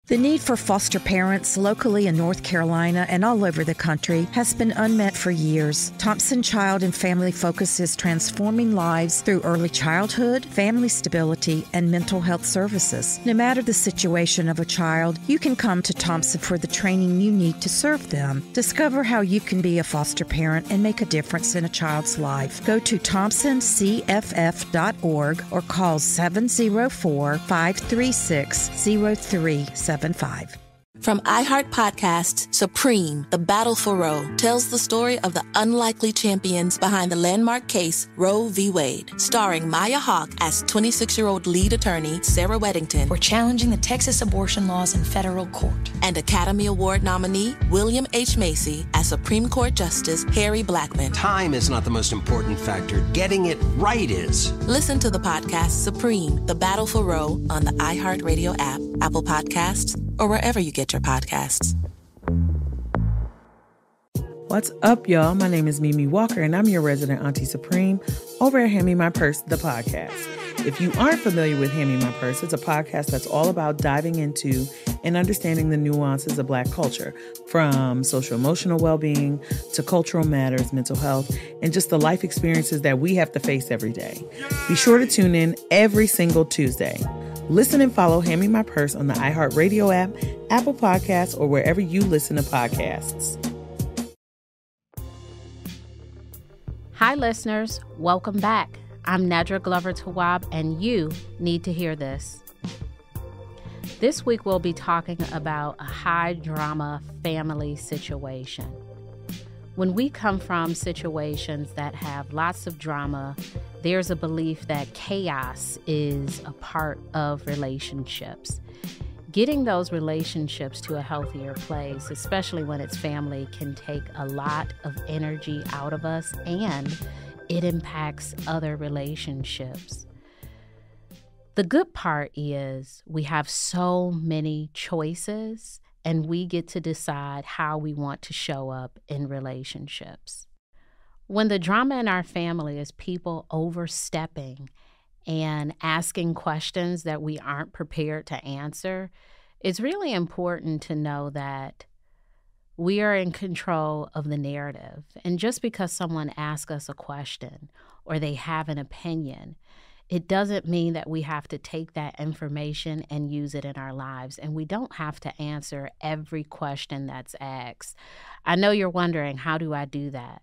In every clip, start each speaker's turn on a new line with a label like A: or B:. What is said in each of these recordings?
A: The need for foster parents locally in North Carolina and all over the country has been unmet for years. Thompson Child and Family focuses transforming lives through early childhood, family stability, and mental health services. No matter the situation of a child, you can come to Thompson for the training you need to serve them. Discover how you can be a foster parent and make a difference in a child's life. Go to thompsoncff.org or call 704-536-0375.
B: From iHeart Podcasts, Supreme, The Battle for Roe, tells the story of the unlikely champions behind the landmark case Roe v. Wade, starring Maya Hawke as 26-year-old lead attorney Sarah Weddington.
C: We're challenging the Texas abortion laws in federal court.
B: And Academy Award nominee William H. Macy as Supreme Court Justice Harry Blackmun.
D: Time is not the most important factor. Getting it right is.
B: Listen to the podcast Supreme, The Battle for Roe on the iHeartRadio app, Apple Podcasts, or wherever you get your podcasts.
E: What's up, y'all? My name is Mimi Walker, and I'm your resident Auntie Supreme over at Hand Me My Purse, the podcast. If you aren't familiar with Hand Me My Purse, it's a podcast that's all about diving into and understanding the nuances of Black culture, from social-emotional well-being to cultural matters, mental health, and just the life experiences that we have to face every day. Be sure to tune in every single Tuesday. Listen and follow Hand Me My Purse on the iHeartRadio app, Apple Podcasts, or wherever you listen to podcasts.
F: Hi, listeners. Welcome back. I'm Nedra Glover-Tawwab, and you need to hear this. This week, we'll be talking about a high-drama family situation. When we come from situations that have lots of drama, there's a belief that chaos is a part of relationships. Getting those relationships to a healthier place, especially when it's family, can take a lot of energy out of us, and it impacts other relationships. The good part is we have so many choices, and we get to decide how we want to show up in relationships. When the drama in our family is people overstepping and asking questions that we aren't prepared to answer, it's really important to know that we are in control of the narrative. And just because someone asks us a question or they have an opinion, it doesn't mean that we have to take that information and use it in our lives. And we don't have to answer every question that's asked. I know you're wondering, how do I do that?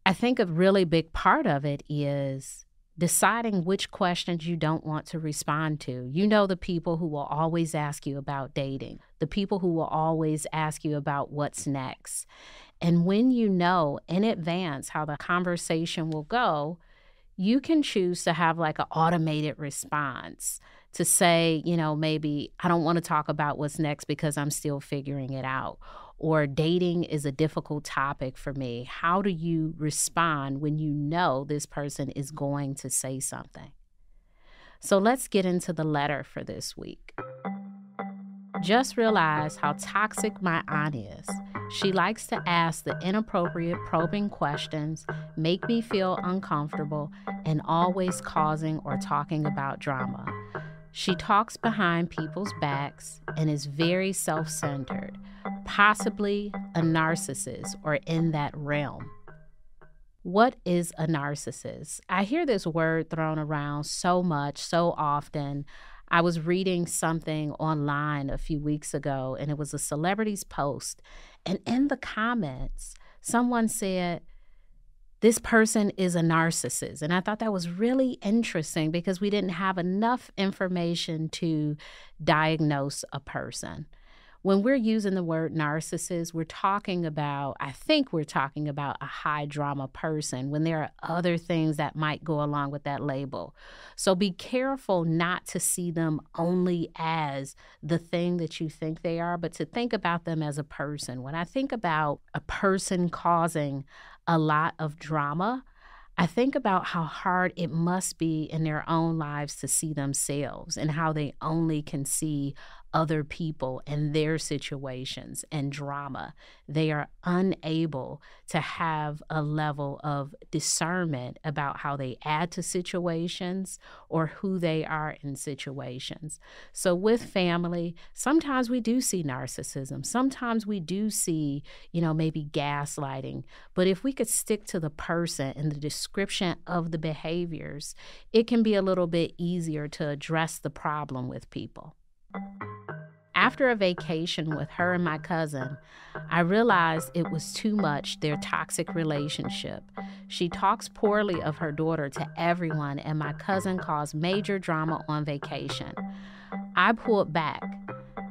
F: I think a really big part of it is deciding which questions you don't want to respond to. You know, the people who will always ask you about dating, the people who will always ask you about what's next. And when you know in advance how the conversation will go, you can choose to have like an automated response to say, you know, maybe I don't want to talk about what's next because I'm still figuring it out. Or dating is a difficult topic for me. How do you respond when you know this person is going to say something? So let's get into the letter for this week. Just realize how toxic my aunt is. She likes to ask the inappropriate probing questions, make me feel uncomfortable, and always causing or talking about drama. She talks behind people's backs and is very self-centered, possibly a narcissist or in that realm. What is a narcissist? I hear this word thrown around so much, so often. I was reading something online a few weeks ago, and it was a celebrity's post. And in the comments, someone said, this person is a narcissist. And I thought that was really interesting because we didn't have enough information to diagnose a person. When we're using the word narcissist, I think we're talking about a high drama person when there are other things that might go along with that label. So be careful not to see them only as the thing that you think they are, but to think about them as a person. When I think about a person causing a lot of drama, I think about how hard it must be in their own lives to see themselves and how they only can see other people and their situations and drama. They are unable to have a level of discernment about how they add to situations or who they are in situations. So with family, sometimes we do see narcissism. Sometimes we do see, maybe gaslighting. But if we could stick to the person and the description of the behaviors, it can be a little bit easier to address the problem with people. After a vacation with her and my cousin, I realized it was too much, their toxic relationship. She talks poorly of her daughter to everyone, and my cousin caused major drama on vacation. I pulled back,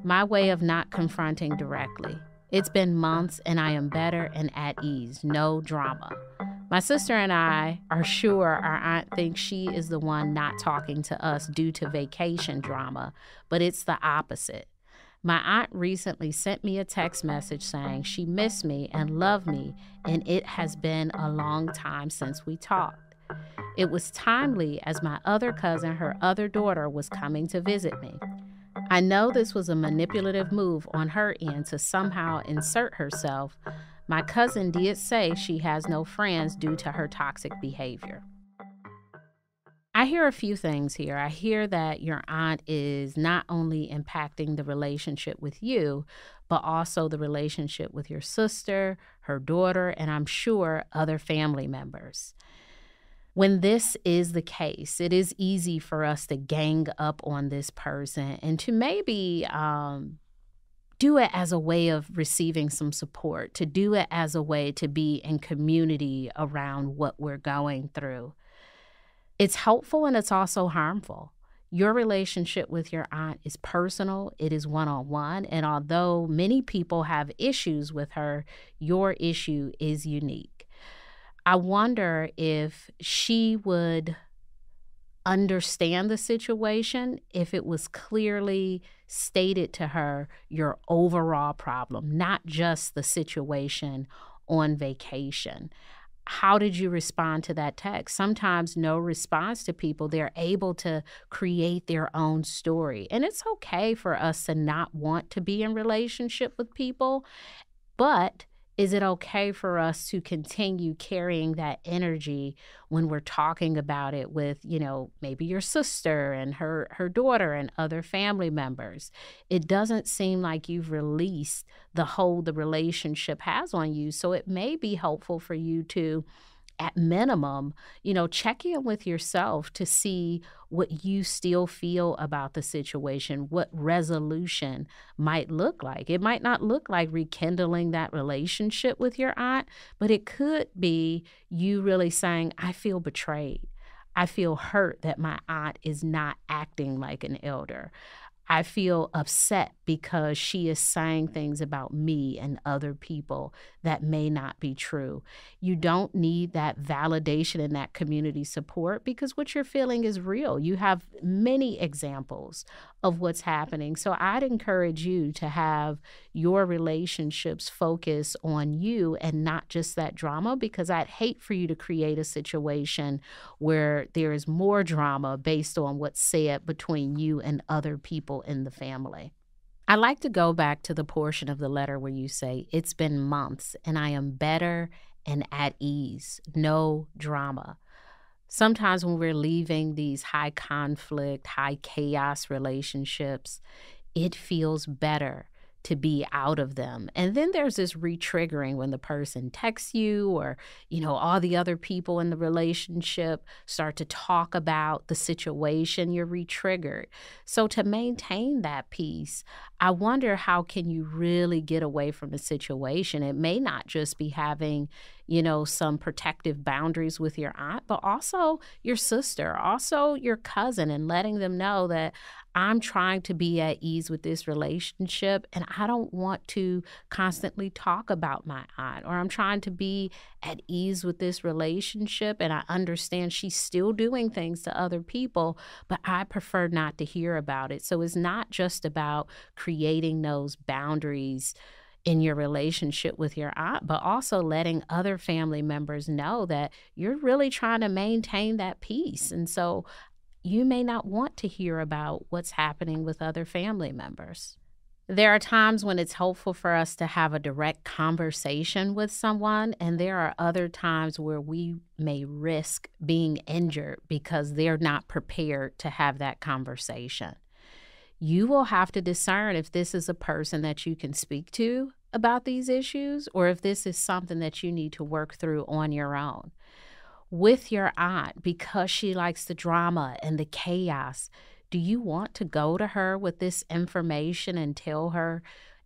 F: my way of not confronting directly. It's been months, and I am better and at ease, no drama. My sister and I are sure our aunt thinks she is the one not talking to us due to vacation drama, but it's the opposite. My aunt recently sent me a text message saying she missed me and loved me, and it has been a long time since we talked. It was timely as my other cousin, her other daughter, was coming to visit me. I know this was a manipulative move on her end to somehow insert herself. My cousin did say she has no friends due to her toxic behavior. I hear a few things here. I hear that your aunt is not only impacting the relationship with you, but also the relationship with your sister, her daughter, and I'm sure other family members. When this is the case, it is easy for us to gang up on this person and to maybe do it as a way of receiving some support, to do it as a way to be in community around what we're going through. It's helpful and it's also harmful. Your relationship with your aunt is personal, it is one-on-one, and although many people have issues with her, your issue is unique. I wonder if she would understand the situation if it was clearly stated to her your overall problem, not just the situation on vacation. How did you respond to that text? Sometimes no response to people, they're able to create their own story. And it's okay for us to not want to be in relationship with people, but is it okay for us to continue carrying that energy when we're talking about it with, maybe your sister and her daughter and other family members? It doesn't seem like you've released the hold the relationship has on you. So it may be helpful for you to, at minimum, check in with yourself to see what you still feel about the situation, what resolution might look like. It might not look like rekindling that relationship with your aunt, but it could be you really saying, I feel betrayed. I feel hurt that my aunt is not acting like an elder. I feel upset because she is saying things about me and other people that may not be true. You don't need that validation and that community support because what you're feeling is real. You have many examples of what's happening. So I'd encourage you to have your relationships focus on you and not just that drama, because I'd hate for you to create a situation where there is more drama based on what's said between you and other people in the family. I like to go back to the portion of the letter where you say, it's been months and I am better and at ease, no drama. Sometimes when we're leaving these high conflict, high chaos relationships, it feels better to be out of them. And then there's this re-triggering when the person texts you or, all the other people in the relationship start to talk about the situation, you're re-triggered. So to maintain that peace, I wonder how can you really get away from the situation? It may not just be having, some protective boundaries with your aunt, but also your sister, also your cousin, and letting them know that I'm trying to be at ease with this relationship and I don't want to constantly talk about my aunt, or I'm trying to be at ease with this relationship and I understand she's still doing things to other people, but I prefer not to hear about it. So it's not just about creating those boundaries in your relationship with your aunt, but also letting other family members know that you're really trying to maintain that peace. And so you may not want to hear about what's happening with other family members. There are times when it's helpful for us to have a direct conversation with someone, and there are other times where we may risk being injured because they're not prepared to have that conversation. You will have to discern if this is a person that you can speak to about these issues or if this is something that you need to work through on your own. With your aunt, because she likes the drama and the chaos, do you want to go to her with this information and tell her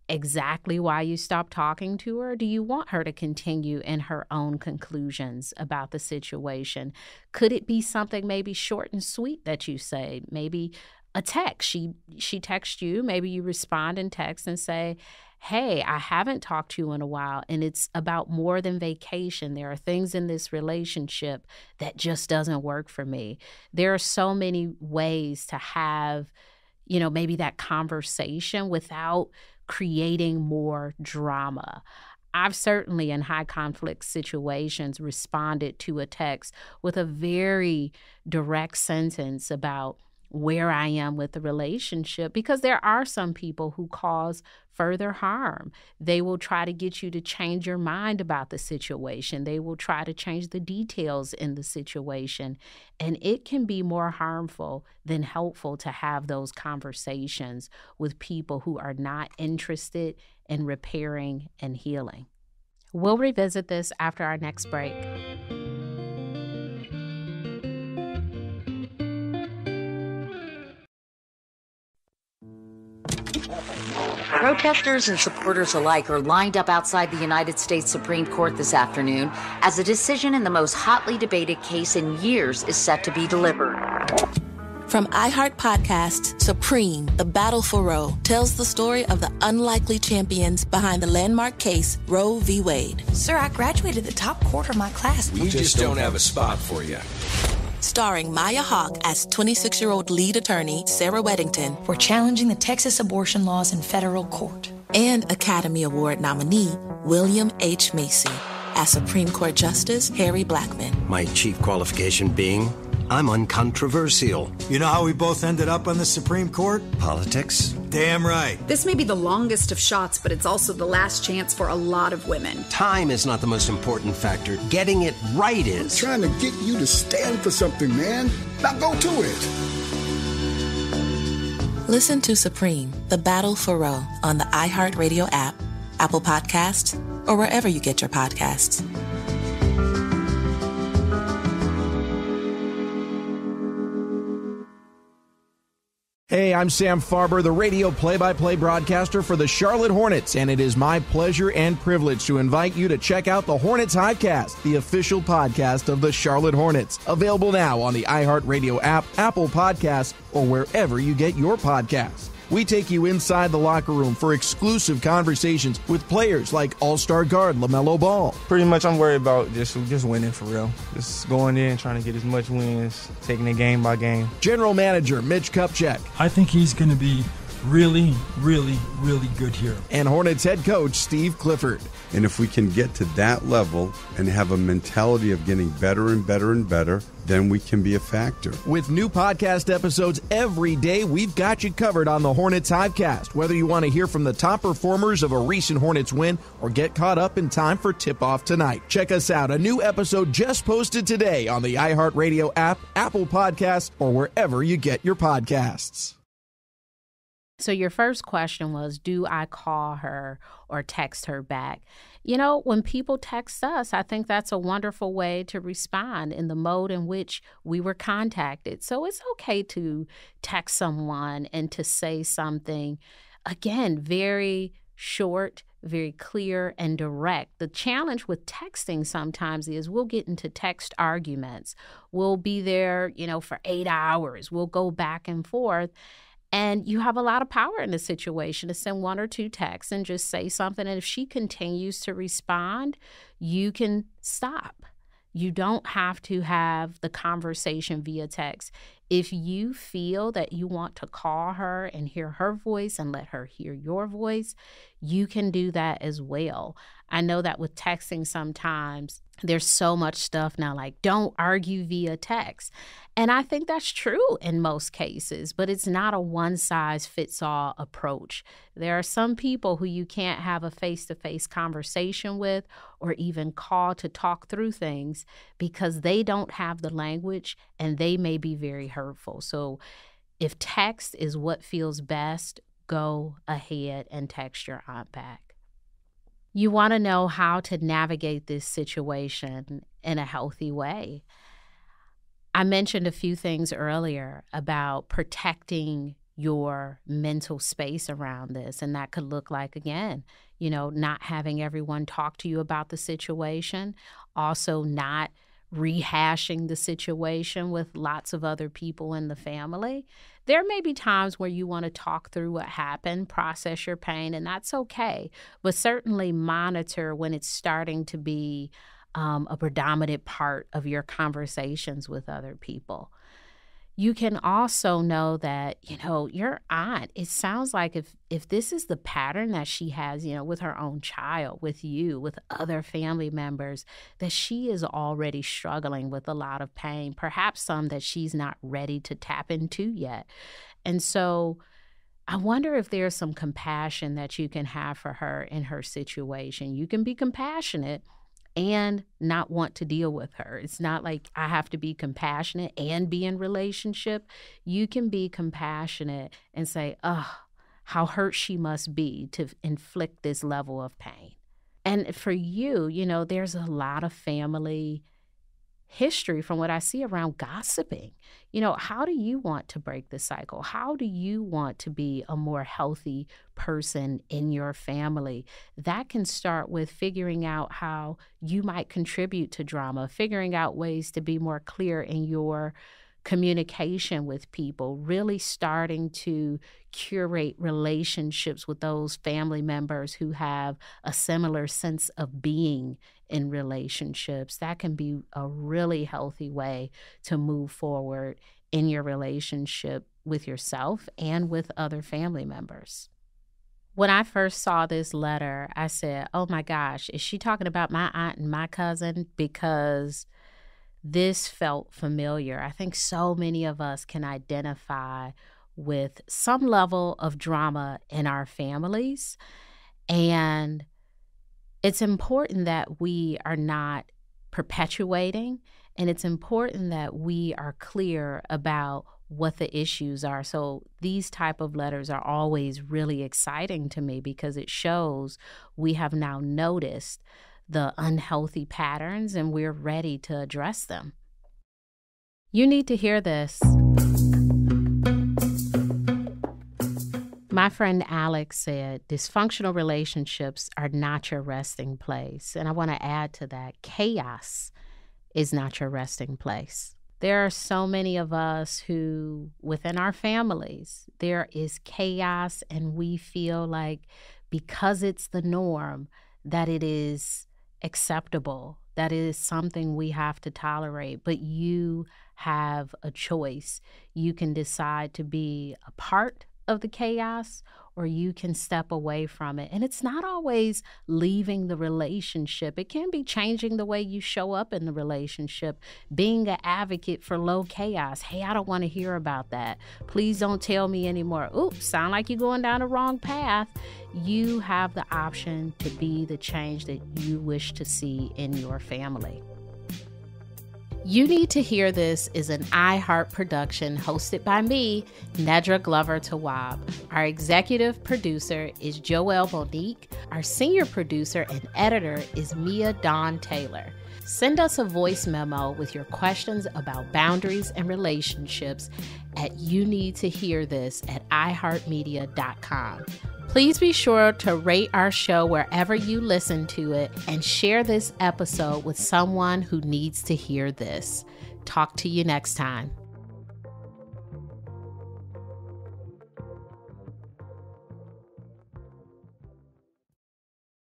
F: exactly why you stopped talking to her? Do you want her to continue in her own conclusions about the situation? Could it be something maybe short and sweet that you say? Maybe a text. She texts you, maybe you respond in text and say, hey, I haven't talked to you in a while, and it's about more than vacation. There are things in this relationship that just doesn't work for me. There are so many ways to have, maybe that conversation without creating more drama. I've certainly in high conflict situations responded to a text with a very direct sentence about where I am with the relationship, because there are some people who cause further harm. They will try to get you to change your mind about the situation. They will try to change the details in the situation. And it can be more harmful than helpful to have those conversations with people who are not interested in repairing and healing. We'll revisit this after our next break.
G: Protesters and supporters alike are lined up outside the United States Supreme Court this afternoon as a decision in the most hotly debated case in years is set to be delivered.
B: From iHeart Podcasts, Supreme, The Battle for Roe, tells the story of the unlikely champions behind the landmark case Roe v. Wade.
C: Sir, I graduated the top quarter of my class.
D: We just don't have a spot for you.
B: Starring Maya Hawke as 26-year-old lead attorney Sarah Weddington.
C: We're challenging the Texas abortion laws in federal court.
B: And Academy Award nominee William H. Macy as Supreme Court Justice Harry Blackmun.
D: My chief qualification being, I'm uncontroversial.
H: You know how we both ended up on the Supreme Court?
D: Politics?
H: Damn right.
I: This may be the longest of shots, but it's also the last chance for a lot of women.
D: Time is not the most important factor. Getting it right is.
J: I'm trying to get you to stand for something, man. Now go to it.
B: Listen to Supreme, The Battle for Roe on the iHeartRadio app, Apple Podcasts, or wherever you get your podcasts.
K: Hey, I'm Sam Farber, the radio play-by-play broadcaster for the Charlotte Hornets, and it is my pleasure and privilege to invite you to check out the Hornets Hivecast, the official podcast of the Charlotte Hornets. Available now on the iHeartRadio app, Apple Podcasts, or wherever you get your podcasts. We take you inside the locker room for exclusive conversations with players like All-Star guard LaMelo Ball.
L: Pretty much I'm worried about just winning for real. Just going in, trying to get as much wins, taking it game by game.
K: General Manager Mitch Kupchak.
M: I think he's going to be really, really, really good here.
K: And Hornets head coach Steve Clifford.
N: And if we can get to that level and have a mentality of getting better and better and better, then we can be a factor.
K: With new podcast episodes every day, we've got you covered on the Hornets Hivecast. Whether you want to hear from the top performers of a recent Hornets win or get caught up in time for tip-off tonight. Check us out. A new episode just posted today on the iHeartRadio app, Apple Podcasts, or wherever you get your podcasts.
F: So your first question was, do I call her or text her back? You know, when people text us, I think that's a wonderful way to respond in the mode in which we were contacted. So it's okay to text someone and to say something, again, very short, very clear and direct. The challenge with texting sometimes is we'll get into text arguments. We'll be there, for 8 hours. We'll go back and forth. And you have a lot of power in the situation to send one or two texts and just say something. And if she continues to respond, you can stop. You don't have to have the conversation via text. If you feel that you want to call her and hear her voice and let her hear your voice, you can do that as well. I know that with texting sometimes There's so much stuff now, like don't argue via text. And I think that's true in most cases, but it's not a one-size-fits-all approach. There are some people who you can't have a face-to-face conversation with or even call to talk through things because they don't have the language and they may be very hurtful. So if text is what feels best, go ahead and text your aunt back. You want to know how to navigate this situation in a healthy way. I mentioned a few things earlier about protecting your mental space around this, and that could look like, again, not having everyone talk to you about the situation, also not rehashing the situation with lots of other people in the family. There may be times where you want to talk through what happened, process your pain, and that's okay. But certainly monitor when it's starting to be a predominant part of your conversations with other people. You can also know that, your aunt, it sounds like if this is the pattern that she has, with her own child, with you, with other family members, that she is already struggling with a lot of pain, perhaps some that she's not ready to tap into yet. And so I wonder if there's some compassion that you can have for her in her situation. You can be compassionate and not want to deal with her. It's not like I have to be compassionate and be in relationship. You can be compassionate and say, how hurt she must be to inflict this level of pain. And for you, there's a lot of family history from what I see around gossiping. How do you want to break the cycle? How do you want to be a more healthy person in your family? That can start with figuring out how you might contribute to drama, figuring out ways to be more clear in your communication with people, really starting to curate relationships with those family members who have a similar sense of being in relationships. That can be a really healthy way to move forward in your relationship with yourself and with other family members. When I first saw this letter, I said, oh my gosh, is she talking about my aunt and my cousin? Because this felt familiar. I think so many of us can identify with some level of drama in our families. And it's important that we are not perpetuating, and it's important that we are clear about what the issues are. So these type of letters are always really exciting to me because it shows we have now noticed the unhealthy patterns and we're ready to address them. You need to hear this. My friend Alex said, dysfunctional relationships are not your resting place. And I want to add to that, chaos is not your resting place. There are so many of us who, within our families, there is chaos and we feel like because it's the norm, that it is acceptable, that it is something we have to tolerate. But you have a choice. You can decide to be a part of the chaos, or you can step away from it. And it's not always leaving the relationship. It can be changing the way you show up in the relationship, being an advocate for low chaos. Hey, I don't want to hear about that. Please don't tell me anymore. Oops, sound like you're going down the wrong path. You have the option to be the change that you wish to see in your family. You Need to Hear This is an iHeart production hosted by me, Nedra Glover Tawwab. Our executive producer is Joelle Monique. Our senior producer and editor is Mia Dawn Taylor. Send us a voice memo with your questions about boundaries and relationships at youneedtohearthis@iheartmedia.com. Please be sure to rate our show wherever you listen to it and share this episode with someone who needs to hear this. Talk to you next time.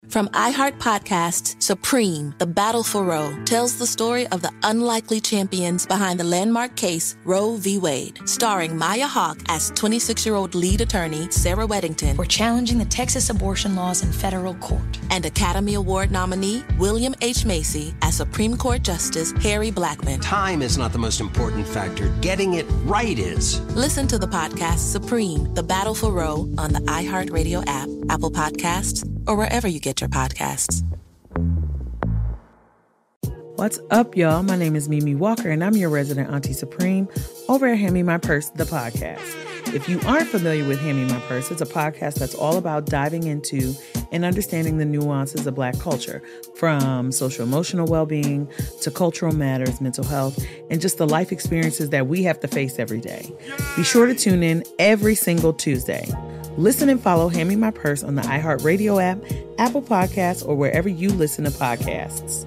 B: From iHeart Podcasts, Supreme, The Battle for Roe, tells the story of the unlikely champions behind the landmark case Roe v. Wade, starring Maya Hawke as 26-year-old lead attorney Sarah Weddington.
C: We're challenging the Texas abortion laws in federal court.
B: And Academy Award nominee William H. Macy as Supreme Court Justice Harry Blackmun.
D: Time is not the most important factor. Getting it right is.
B: Listen to the podcast Supreme, The Battle for Roe on the iHeartRadio app, Apple Podcasts, or wherever you get your podcasts.
E: What's up, y'all? My name is Mimi Walker, and I'm your resident Auntie Supreme over at Hand Me My Purse, the podcast. If you aren't familiar with Hand Me My Purse, it's a podcast that's all about diving into and understanding the nuances of Black culture, from social-emotional well-being to cultural matters, mental health, and just the life experiences that we have to face every day. Be sure to tune in every single Tuesday. Listen and follow Hand Me My Purse on the iHeartRadio app, Apple Podcasts, or wherever you listen to podcasts.